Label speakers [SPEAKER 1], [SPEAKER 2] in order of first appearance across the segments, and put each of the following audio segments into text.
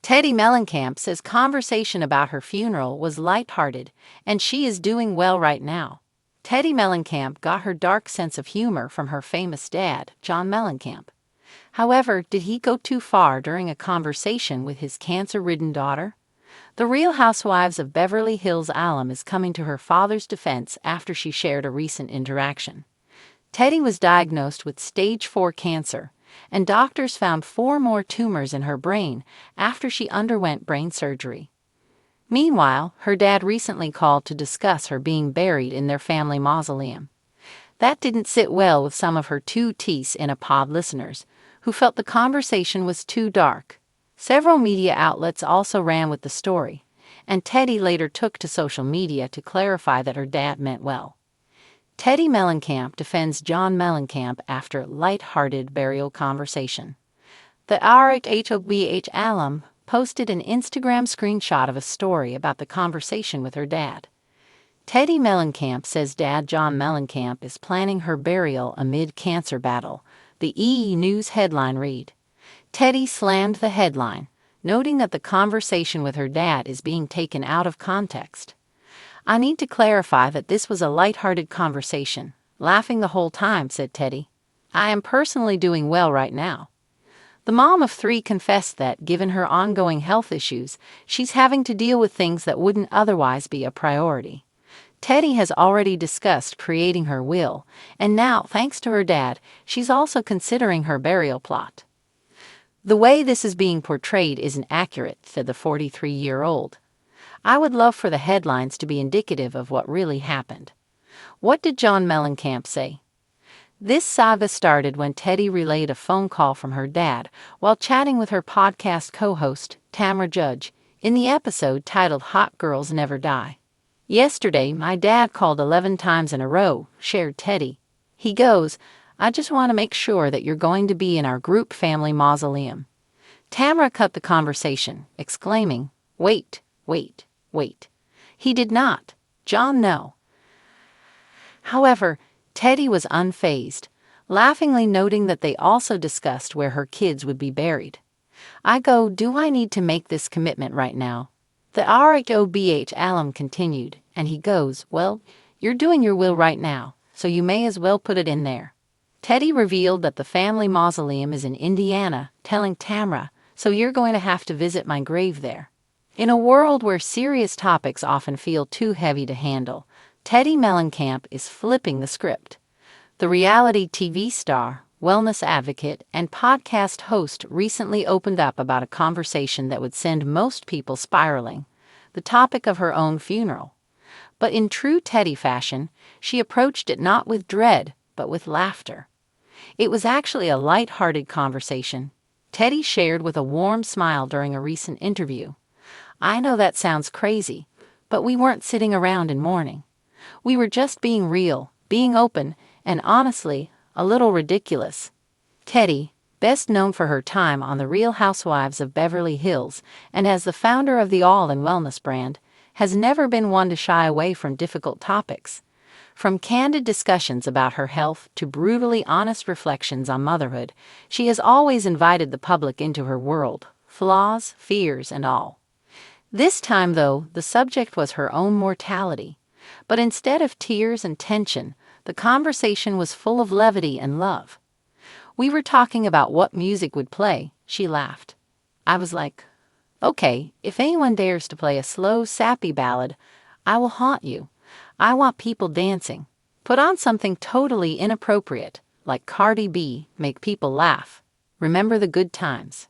[SPEAKER 1] Teddi Mellencamp says conversation about her funeral was lighthearted and she is doing well right now. Teddi Mellencamp got her dark sense of humor from her famous dad, John Mellencamp. However, did he go too far during a conversation with his cancer-ridden daughter? The Real Housewives of Beverly Hills alum is coming to her father's defense after she shared a recent interaction. Teddi was diagnosed with stage 4 cancer, and doctors found 4 more tumors in her brain after she underwent brain surgery. Meanwhile, her dad recently called to discuss her being buried in their family mausoleum. That didn't sit well with some of her 2 Tees in a Pod listeners, who felt the conversation was too dark. Several media outlets also ran with the story, and Teddi later took to social media to clarify that her dad meant well. Teddi Mellencamp defends John Mellencamp after light-hearted burial conversation. The RHOBH alum posted an Instagram screenshot of a story about the conversation with her dad. Teddi Mellencamp says Dad John Mellencamp is planning her burial amid cancer battle, the EE News headline read. Teddi slammed the headline, noting that the conversation with her dad is being taken out of context. "I need to clarify that this was a lighthearted conversation, laughing the whole time," said Teddi. "I am personally doing well right now." The mom of 3 confessed that, given her ongoing health issues, she's having to deal with things that wouldn't otherwise be a priority. Teddi has already discussed creating her will, and now, thanks to her dad, she's also considering her burial plot. "The way this is being portrayed isn't accurate," said the 43-year-old. "I would love for the headlines to be indicative of what really happened." What did John Mellencamp say? This saga started when Teddi relayed a phone call from her dad while chatting with her podcast co-host, Tamra Judge, in the episode titled Hot Girls Never Die. "Yesterday, my dad called 11 times in a row," shared Teddi. "He goes, 'I just want to make sure that you're going to be in our group family mausoleum.'" Tamra cut the conversation, exclaiming, "Wait. He did not. John, no." However, Teddi was unfazed, laughingly noting that they also discussed where her kids would be buried. "I go, do I need to make this commitment right now?" The RHOBH alum continued, and he goes, "Well, you're doing your will right now, so you may as well put it in there." Teddi revealed that the family mausoleum is in Indiana, telling Tamra, "So you're going to have to visit my grave there." In a world where serious topics often feel too heavy to handle, Teddi Mellencamp is flipping the script. The reality TV star, wellness advocate, and podcast host recently opened up about a conversation that would send most people spiraling, the topic of her own funeral. But in true Teddi fashion, she approached it not with dread, but with laughter. It was actually a light-hearted conversation, Teddi shared with a warm smile during a recent interview. "I know that sounds crazy, but we weren't sitting around in mourning. We were just being real, being open, and honestly, a little ridiculous." Teddi, best known for her time on The Real Housewives of Beverly Hills and as the founder of the All in Wellness brand, has never been one to shy away from difficult topics. From candid discussions about her health to brutally honest reflections on motherhood, she has always invited the public into her world, flaws, fears, and all. This time, though, the subject was her own mortality. But instead of tears and tension, the conversation was full of levity and love. "We were talking about what music would play," she laughed. "I was like, okay, if anyone dares to play a slow, sappy ballad, I will haunt you. I want people dancing. Put on something totally inappropriate, like Cardi B, make people laugh. Remember the good times."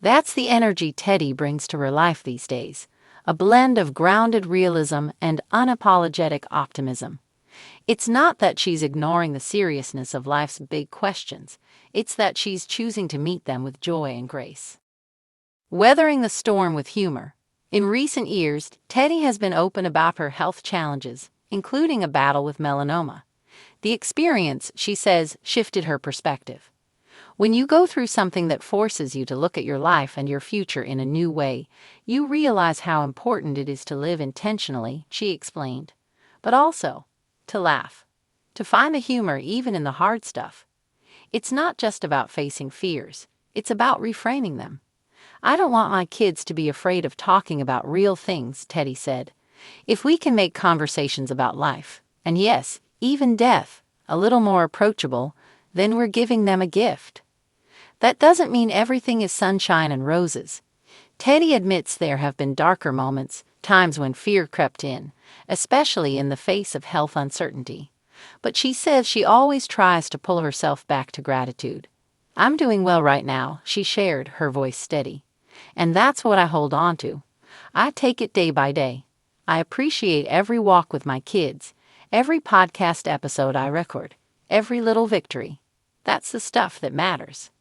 [SPEAKER 1] That's the energy Teddi brings to her life these days, a blend of grounded realism and unapologetic optimism. It's not that she's ignoring the seriousness of life's big questions, it's that she's choosing to meet them with joy and grace. Weathering the storm with humor. In recent years, Teddi has been open about her health challenges, including a battle with melanoma. The experience, she says, shifted her perspective. "When you go through something that forces you to look at your life and your future in a new way, you realize how important it is to live intentionally," she explained. "But also, to laugh. To find the humor even in the hard stuff. It's not just about facing fears, it's about reframing them. I don't want my kids to be afraid of talking about real things, Teddi said. If we can make conversations about life, and yes, even death, a little more approachable, then we're giving them a gift. That doesn't mean everything is sunshine and roses. Teddi admits there have been darker moments, times when fear crept in, especially in the face of health uncertainty. But she says she always tries to pull herself back to gratitude. I'm doing well right now, she shared, her voice steady. And that's what I hold on to. I take it day by day. I appreciate every walk with my kids, every podcast episode I record, every little victory. That's the stuff that matters.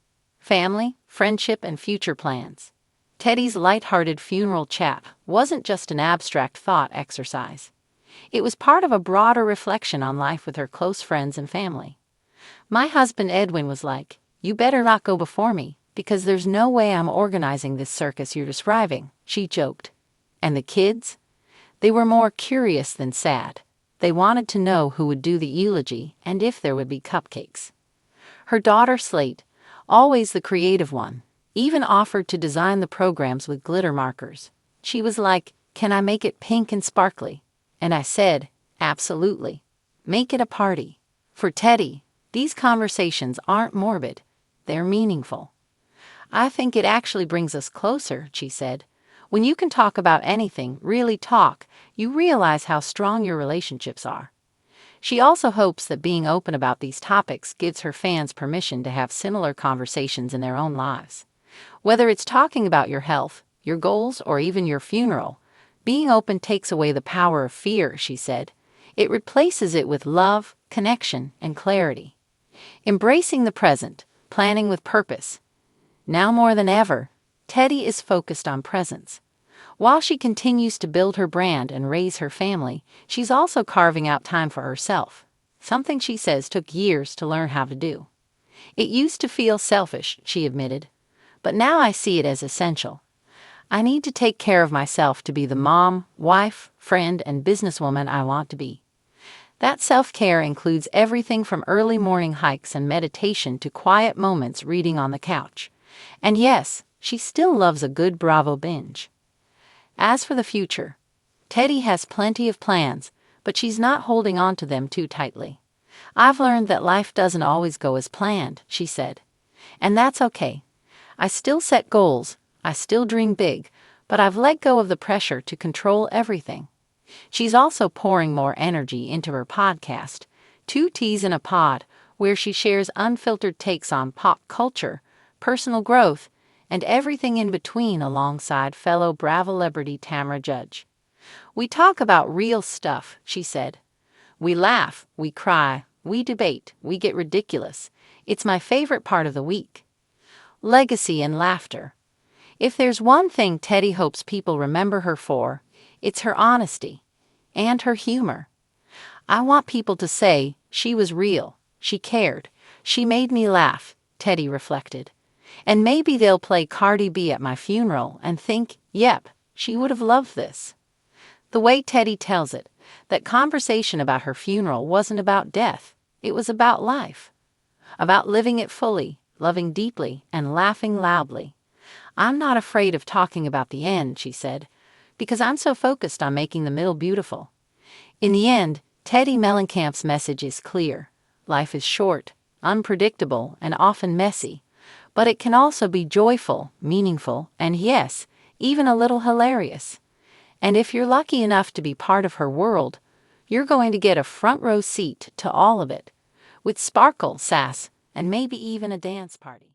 [SPEAKER 1] Family, friendship, and future plans. Teddi's light-hearted funeral chat wasn't just an abstract thought exercise. It was part of a broader reflection on life with her close friends and family. My husband Edwin was like, "You better not go before me, because there's no way I'm organizing this circus you're describing," she joked. And the kids? They were more curious than sad. They wanted to know who would do the eulogy and if there would be cupcakes. Her daughter Slate, always the creative one, even offered to design the programs with glitter markers. She was like, "Can I make it pink and sparkly?" And I said, "Absolutely. Make it a party." For Teddi, these conversations aren't morbid, they're meaningful. "I think it actually brings us closer," she said. "When you can talk about anything, really talk, you realize how strong your relationships are." She also hopes that being open about these topics gives her fans permission to have similar conversations in their own lives. Whether it's talking about your health, your goals, or even your funeral, being open takes away the power of fear, she said. It replaces it with love, connection, and clarity. Embracing the present, planning with purpose. Now more than ever, Teddi is focused on presence. While she continues to build her brand and raise her family, she's also carving out time for herself, something she says took years to learn how to do. "It used to feel selfish," she admitted, "but now I see it as essential. I need to take care of myself to be the mom, wife, friend, and businesswoman I want to be." That self-care includes everything from early morning hikes and meditation to quiet moments reading on the couch. And yes, she still loves a good Bravo binge. As for the future, Teddi has plenty of plans, but she's not holding on to them too tightly. "I've learned that life doesn't always go as planned," she said. "And that's okay. I still set goals, I still dream big, but I've let go of the pressure to control everything." She's also pouring more energy into her podcast, Two Teas in a Pod, where she shares unfiltered takes on pop culture, personal growth, and everything in between alongside fellow Bravo celebrity Tamra Judge. "We talk about real stuff," she said. "We laugh, we cry, we debate, we get ridiculous. It's my favorite part of the week." Legacy and laughter. If there's one thing Teddi hopes people remember her for, it's her honesty and her humor. "I want people to say, she was real, she cared, she made me laugh," Teddi reflected. "And maybe they'll play Cardi B at my funeral and think, yep, she would have loved this." The way Teddi tells it, that conversation about her funeral wasn't about death, it was about life. About living it fully, loving deeply, and laughing loudly. "I'm not afraid of talking about the end," she said, "because I'm so focused on making the middle beautiful." In the end, Teddi Mellencamp's message is clear. Life is short, unpredictable, and often messy, but it can also be joyful, meaningful, and yes, even a little hilarious. And if you're lucky enough to be part of her world, you're going to get a front row seat to all of it, with sparkle, sass, and maybe even a dance party.